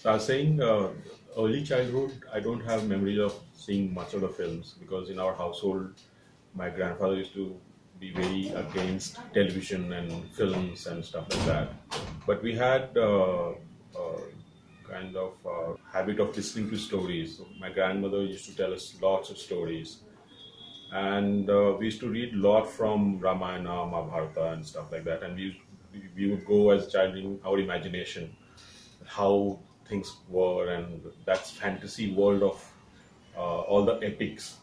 So I was saying, early childhood, I don't have memories of seeing much of the films because in our household, my grandfather used to be very against television and films and stuff like that. But we had kind of habit of listening to stories. So my grandmother used to tell us lots of stories, and we used to read a lot from Ramayana, Mahabharata, and stuff like that. And we would go as a child in our imagination how things were, and that's fantasy world of all the epics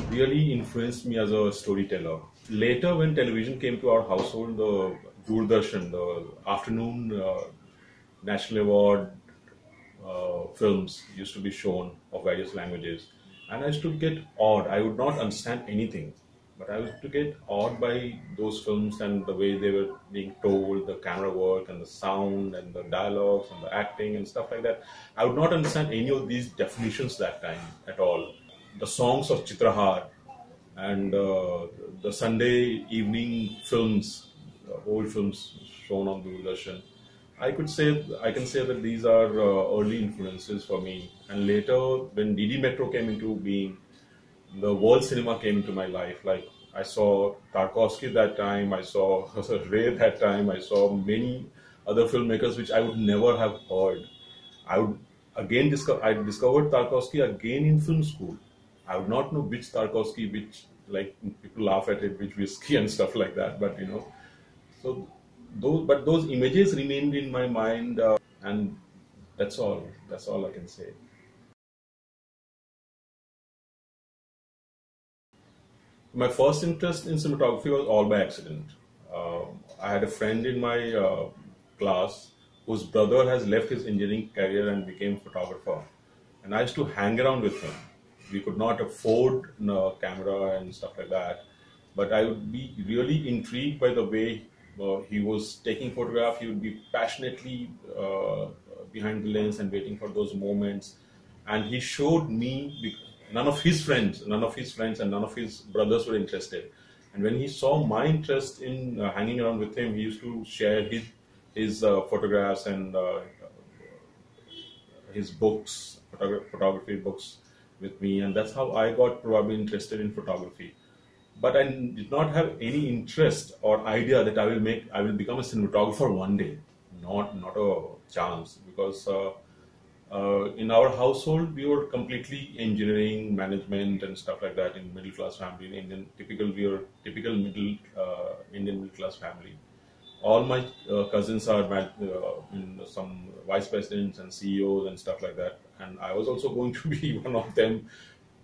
really influenced me as a storyteller. Later, when television came to our household, the Doordarshan, the afternoon National Award films used to be shown of various languages, and I used to get awed. I would not understand anything, but I used to get awed by those films and the way they were being told, the camera work and the sound and the dialogues and the acting and stuff like that. I would not understand any of these definitions that time at all. The songs of Chitrahar and the Sunday evening films, old films shown on Doordarshan. I can say that these are early influences for me. And later, when DD Metro came into being, the world cinema came into my life. Like I saw Tarkovsky that time, I saw Ray that time, I saw many other filmmakers which I would never have heard. I would I discovered Tarkovsky again in film school. I would not know which Tarkovsky, which like people laugh at it, which whiskey and stuff like that. But so those images remained in my mind, and that's all. That's all I can say. My first interest in cinematography was all by accident. I had a friend in my class whose brother has left his engineering career and became photographer, and I used to hang around with him. We could not afford camera and stuff like that, but I would be really intrigued by the way he was taking photograph. He would be passionately behind the lens and waiting for those moments, and he showed me. None of his friends, and none of his brothers were interested. And when he saw my interest in hanging around with him, he used to share his photographs and his books, photography books, with me, and that's how I got probably interested in photography. But I did not have any interest or idea that I will become a cinematographer one day. Not a chance, because in our household we were completely engineering, management, and stuff like that. In middle class family, in Indian we were typical middle Indian middle class family. All my cousins are in some vice presidents and CEOs and stuff like that, and I was also going to be one of them.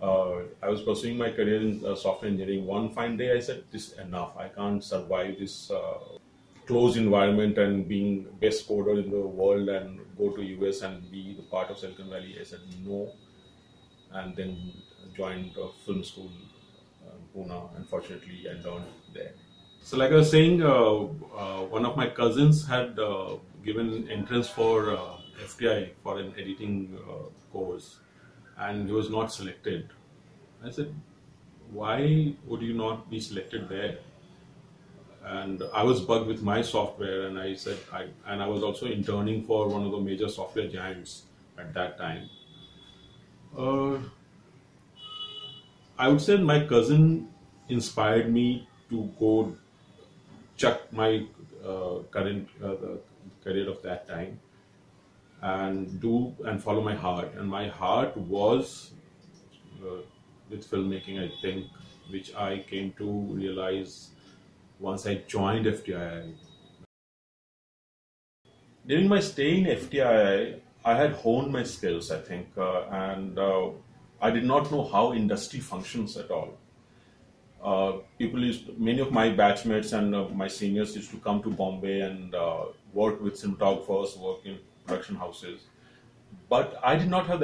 I was pursuing my career in software engineering. One fine day, I said, "This is enough. I can't survive this closed environment and being best coder in the world and go to US and be the part of Silicon Valley." I said no, and then joined a film school in Pune. Unfortunately, I learned there. So, like I was saying, one of my cousins had given entrance for FTI for an editing course, and he was not selected. I said, "Why would you not be selected there?" And I was bugged with my software, and I said, and I was also interning for one of the major software giants at that time. I would say my cousin inspired me to go chuck my current the career of that time and do and follow my heart. And my heart was with filmmaking, I think, which I came to realize once I joined FTII. During my stay in FTII, I had honed my skills, I think, and I did not know how industry functions at all. Many of my batchmates and my seniors used to come to Bombay and work with cinematographers, work in production houses. But I did not have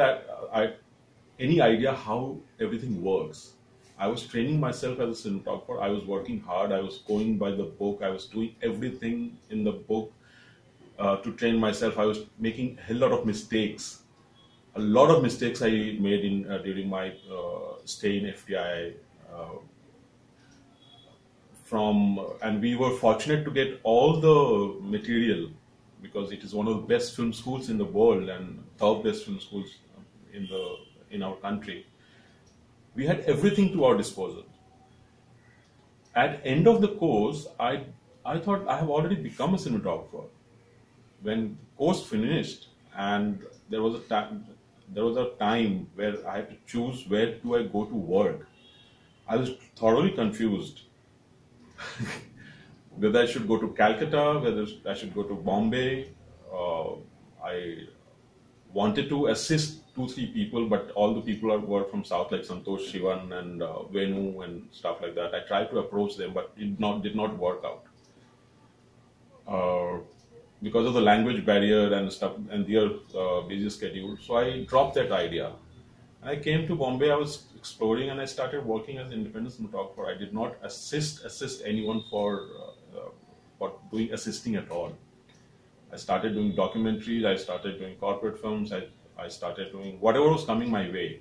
any idea how everything works. I was training myself as a cinematographer. I was working hard. I was going by the book. I was doing everything in the book to train myself. I was making a lot of mistakes. A lot of mistakes I made during my stay in FTI. And we were fortunate to get all the material because it is one of the best film schools in the world and top best film schools in our country. We had everything to our disposal. At end of the course, I thought I have already become a cinematographer. When course finished, and there was a time where I had to choose where do I go to work. I was thoroughly confused whether I should go to Calcutta, whether I should go to Bombay. I wanted to assist two, three people, but all the people were from South, like Santosh Shivan and Venu and stuff like that. I tried to approach them, but it did not work out because of the language barrier and stuff and their busy schedule. So I dropped that idea. And I came to Bombay. I was exploring, and I started working as an independent cinematographer. I did not assist anyone for doing assisting at all. I started doing documentaries, I started doing corporate films, I started doing whatever was coming my way.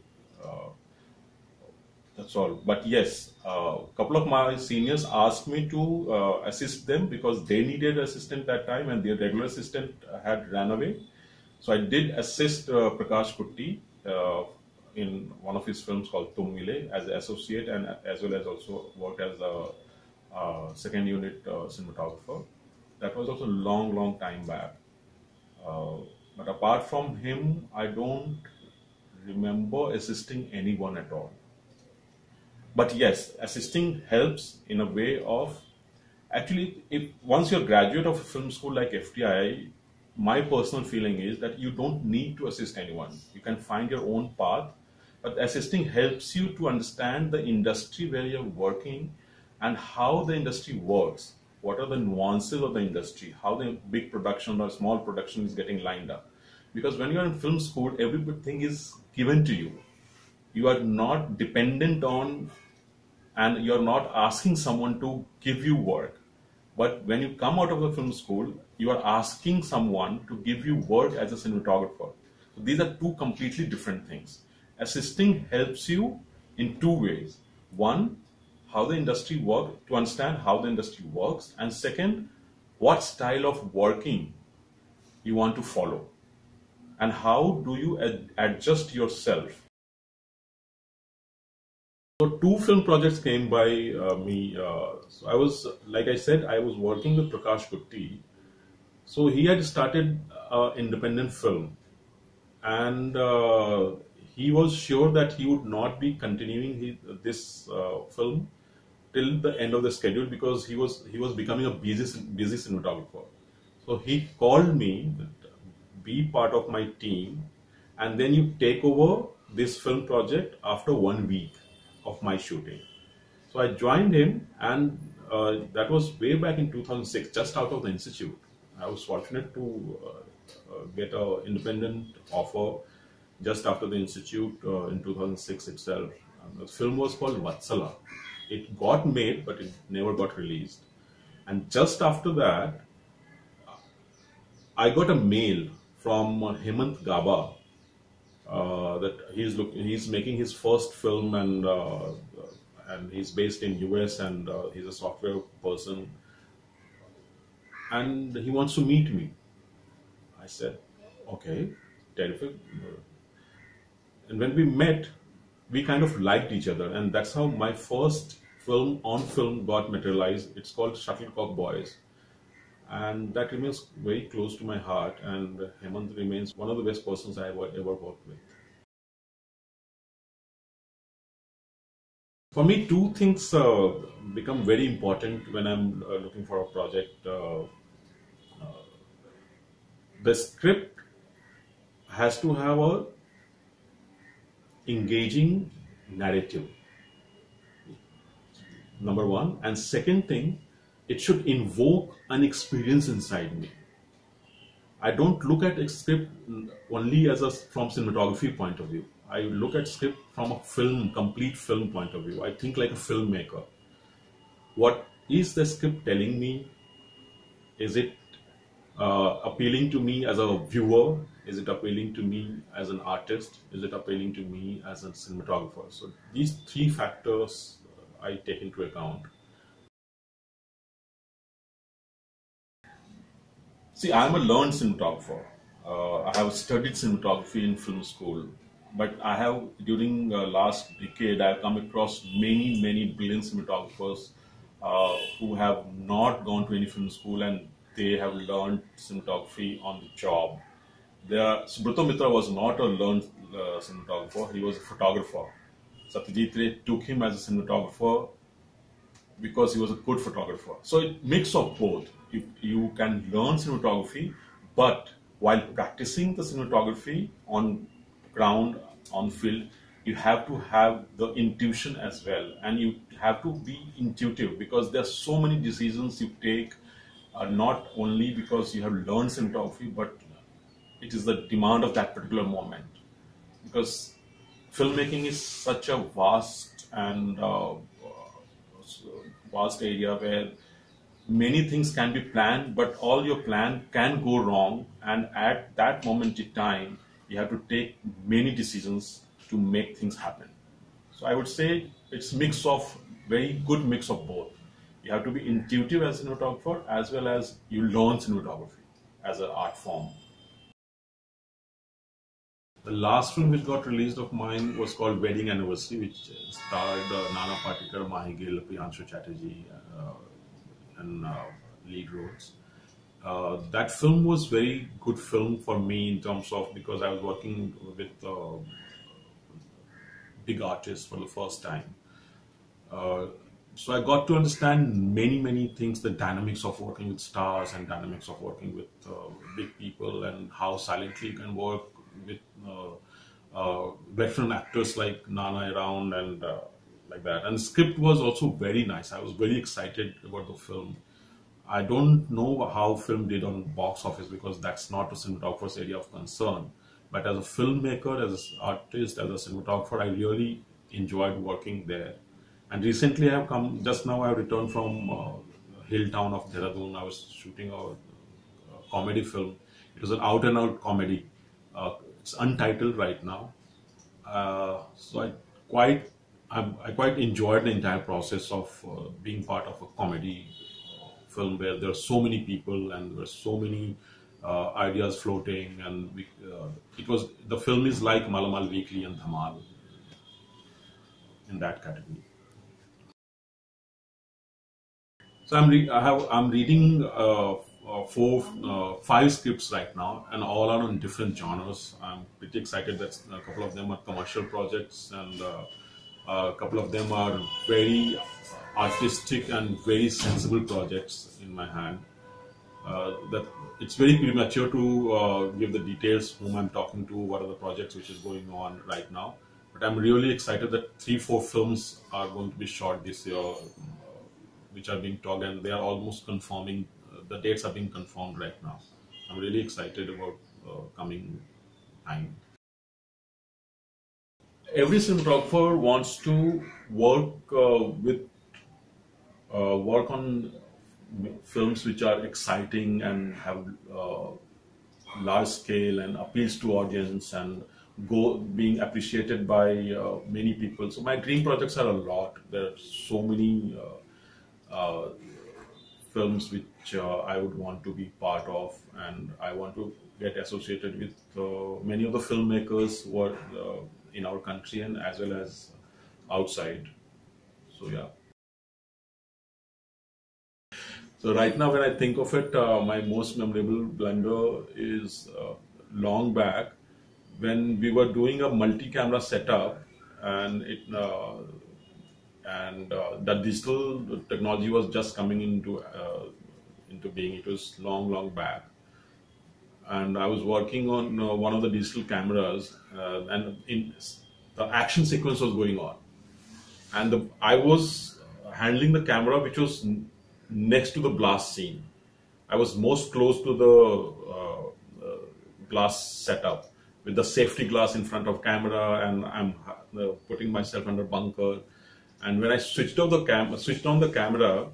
That's all. But yes, a couple of my seniors asked me to assist them because they needed assistant that time and their regular assistant had ran away. So I did assist Prakash Kutti in one of his films called Tum Mile as an associate, and as well as also worked as a second unit cinematographer. That was also a long time back. But apart from him, I don't remember assisting anyone at all. But yes, assisting helps in a way of, actually, if once you're a graduate of a film school like FTI, my personal feeling is that you don't need to assist anyone. You can find your own path, but assisting helps you to understand the industry where you're working and how the industry works. What are the nuances of the industry, how the big production or small production is getting lined up. Because when you're in film school, everything is given to you. You are not dependent on, and you're not asking someone to give you work. But when you come out of the film school, you are asking someone to give you work as a cinematographer. So these are two completely different things. Assisting helps you in two ways. One, how the industry works, to understand how the industry works, and second, what style of working you want to follow, and how do you adjust yourself. So two film projects came by me. So I was, like I said, I was working with Prakash Kutti. So he had started independent film, and he was sure that he would not be continuing this film till the end of the schedule because he was becoming a busy cinematographer. So he called me that be part of my team, and then you take over this film project after 1 week of my shooting. So I joined him, and that was way back in 2006, just out of the institute. I was fortunate to get an independent offer just after the institute in 2006 itself. The film was called Vatsala. It got made, but it never got released. And just after that, I got a mail from Hemant Gaba that he's making his first film, and he's based in US, and he's a software person, and he wants to meet me. I said, okay, terrific. And when we met, we kind of liked each other, and that's how my first film on film got materialized. It's called Shuttlecock Boys, and that remains very close to my heart, and Hemant remains one of the best persons I have ever worked with. For me, two things become very important when I'm looking for a project. The script has to have a engaging narrative, number one, and second thing, it should invoke an experience inside me. I don't look at a script only from cinematography point of view. I look at script from a complete film point of view. I think like a filmmaker. What is the script telling me? Is it appealing to me as a viewer? Is it appealing to me as an artist? Is it appealing to me as a cinematographer? So these three factors I take into account. See, I am a learned cinematographer. I have studied cinematography in film school, but I have during last decade I have come across many brilliant cinematographers who have not gone to any film school and they have learned cinematography on the job. Subrata Mitra was not a learned cinematographer; he was a photographer. Satyajit Ray took him as a cinematographer because he was a good photographer. So it mix of both. You can learn cinematography, but while practicing the cinematography on ground, on field, you have to have the intuition as well, and you have to be intuitive because there are so many decisions you take, not only because you have learned cinematography, but it is the demand of that particular moment. Because filmmaking is such a vast and vast area where many things can be planned, but all your plan can go wrong. And at that moment in time, you have to take many decisions to make things happen. So I would say it's mix of very good mix of both. You have to be intuitive as a cinematographer as well as you learn cinematography as an art form. The last film which got released of mine was called Wedding Anniversary, which starred Nana Patekar, Mahi Gill, Priyanshu Chatterjee, and lead roles. That film was very good film for me in terms of because I was working with big artists for the first time. So I got to understand many things, the dynamics of working with stars and dynamics of working with big people and how silently you can work with veteran actors like Nana around and like that. And the script was also very nice. I was very excited about the film. I don't know how film did on box office because that's not a cinematographer's area of concern. But as a filmmaker, as an artist, as a cinematographer, I really enjoyed working there. And recently I have come, just now I have returned from hill town of Dehradun. I was shooting a comedy film. It was an out and out comedy. It's untitled right now. So I quite enjoyed the entire process of being part of a comedy film where there are so many people and there are so many ideas floating, and the film is like Malamal Weekly and Dhamal in that category. So I'm reading five scripts right now, and all are on different genres. I'm pretty excited that a couple of them are commercial projects, and a couple of them are very artistic and very sensible projects in my hand. That it's very premature to give the details, whom I'm talking to, what are the projects which is going on right now. But I'm really excited that 3-4 films are going to be shot this year, which are being talked, and they are almost confirming. The dates are being confirmed right now. I'm really excited about coming time. Every cinematographer wants to work on films which are exciting and have large scale and appeals to audience and being appreciated by many people. So my dream projects are a lot. There are so many films which I would want to be part of, and I want to get associated with many of the filmmakers who are in our country and as well as outside. So yeah. So right now, when I think of it, my most memorable blunder is long back when we were doing a multi-camera setup, and the digital technology was just coming into being. It was long back, and I was working on one of the digital cameras, the action sequence was going on, and I was handling the camera which was next to the blast scene. I was most close to the glass setup with the safety glass in front of camera, and I'm putting myself under bunker. And when I switched on the camera,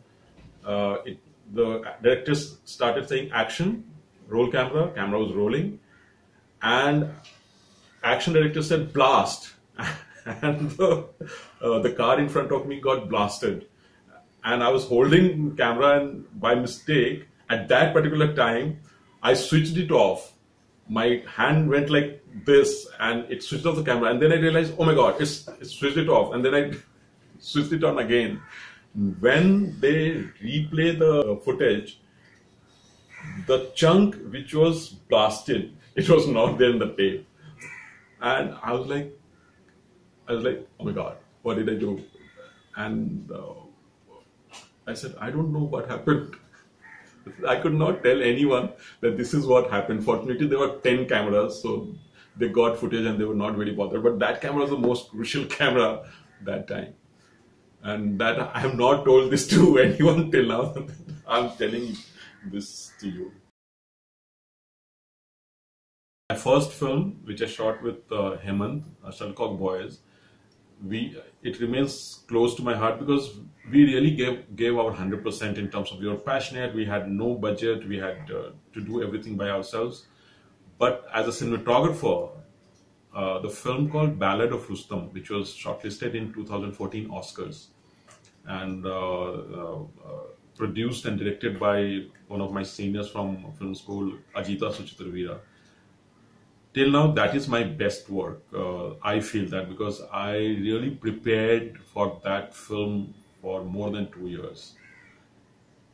the directors started saying action, roll camera. Camera was rolling, and action director said blast, and the car in front of me got blasted. And I was holding camera, and by mistake, at that particular time, I switched it off. My hand went like this, and it switched off the camera. And then I realized, oh my God, it switched it off. And then I switched it on again. When they replay the footage, the chunk which was blasted, it was not there in the tape. And I was like, oh my God, what did I do? And I said, I don't know what happened. I could not tell anyone that this is what happened. Fortunately, there were 10 cameras, so they got footage and they were not very bothered. But that camera was the most crucial camera that time. And that I have not told this to anyone till now. I'm telling this to you. My first film, which I shot with Hemant, Shuttlecock Boys, it remains close to my heart because we really gave our 100% in terms of we were passionate. We had no budget. We had to do everything by ourselves. But as a cinematographer, the film called Ballad of Rustam, which was shortlisted in 2014 Oscars, and produced and directed by one of my seniors from film school, Ajita Suchitraveera. Till now, that is my best work. I feel that because I really prepared for that film for more than 2 years.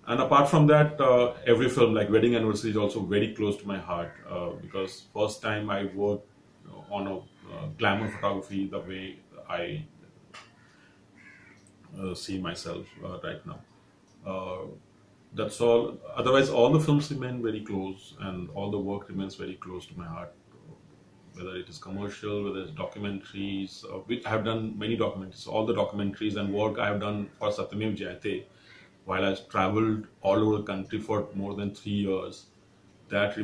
And apart from that, every film like Wedding Anniversary is also very close to my heart because first time I worked on a glamour photography the way I see myself right now. That's all. Otherwise, all the films remain very close and all the work remains very close to my heart. Whether it is commercial, whether it's documentaries, which I have done many documentaries. All the documentaries and work I have done for Satyamev Jayate, while I've traveled all over the country for more than 3 years, that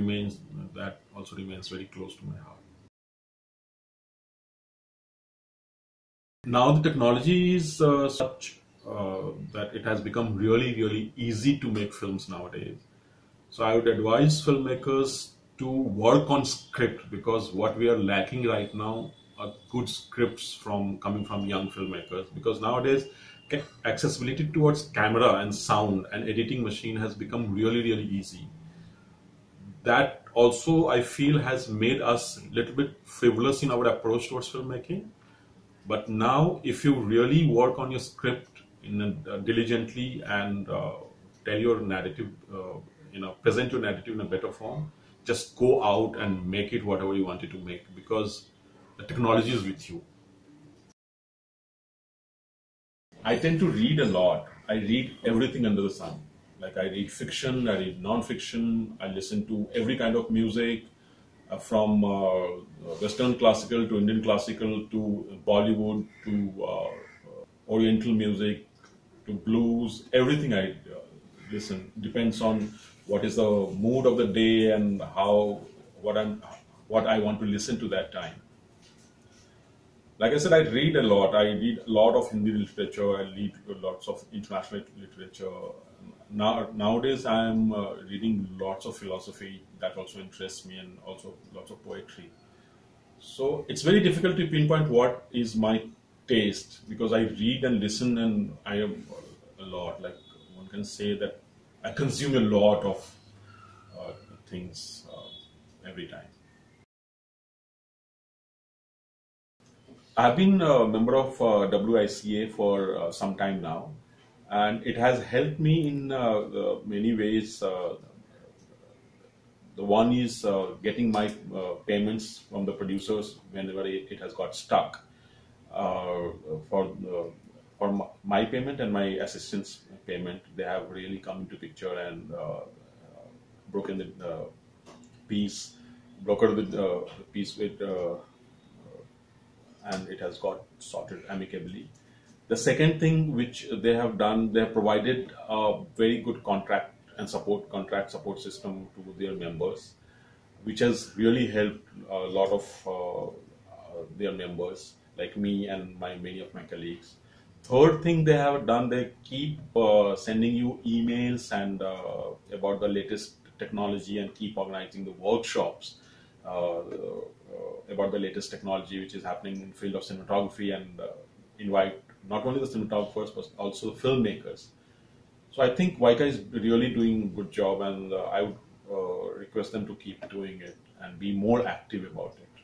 also remains very close to my heart. Now the technology is such that it has become really, really easy to make films nowadays. So I would advise filmmakers to work on script because what we are lacking right now are good scripts coming from young filmmakers because nowadays accessibility towards camera and sound and editing machine has become really, really easy. That also I feel has made us a little bit frivolous in our approach towards filmmaking. But now if you really work on your script diligently and tell your narrative, present your narrative in a better form, just go out and make it whatever you wanted to make because the technology is with you. I tend to read a lot. I read everything under the sun. Like I read fiction, I read non-fiction, I listen to every kind of music from Western classical to Indian classical to Bollywood to Oriental music to blues, everything I listen. Depends on what is the mood of the day and what I want to listen to that time. Like I said, I read a lot. I read a lot of Hindi literature. I read lots of international literature. Nowadays, I am reading lots of philosophy that also interests me, and also lots of poetry. So it's very difficult to pinpoint what is my taste because I read and listen, and I am a lot. Like one can say that I consume a lot of things every time. I've been a member of WICA for some time now, and it has helped me in many ways. The one is getting my payments from the producers whenever it has got stuck. For my payment and my assistant's payment, they have really come into picture and broken the piece, brokered the piece with, and it has got sorted amicably. The second thing which they have done, they have provided a very good contract support system to their members, which has really helped a lot of their members like me and many of my colleagues. Third thing they have done, they keep sending you emails and about the latest technology and keep organizing the workshops about the latest technology which is happening in the field of cinematography and invite not only the cinematographers but also the filmmakers. So I think WICA is really doing a good job, and I would request them to keep doing it and be more active about it.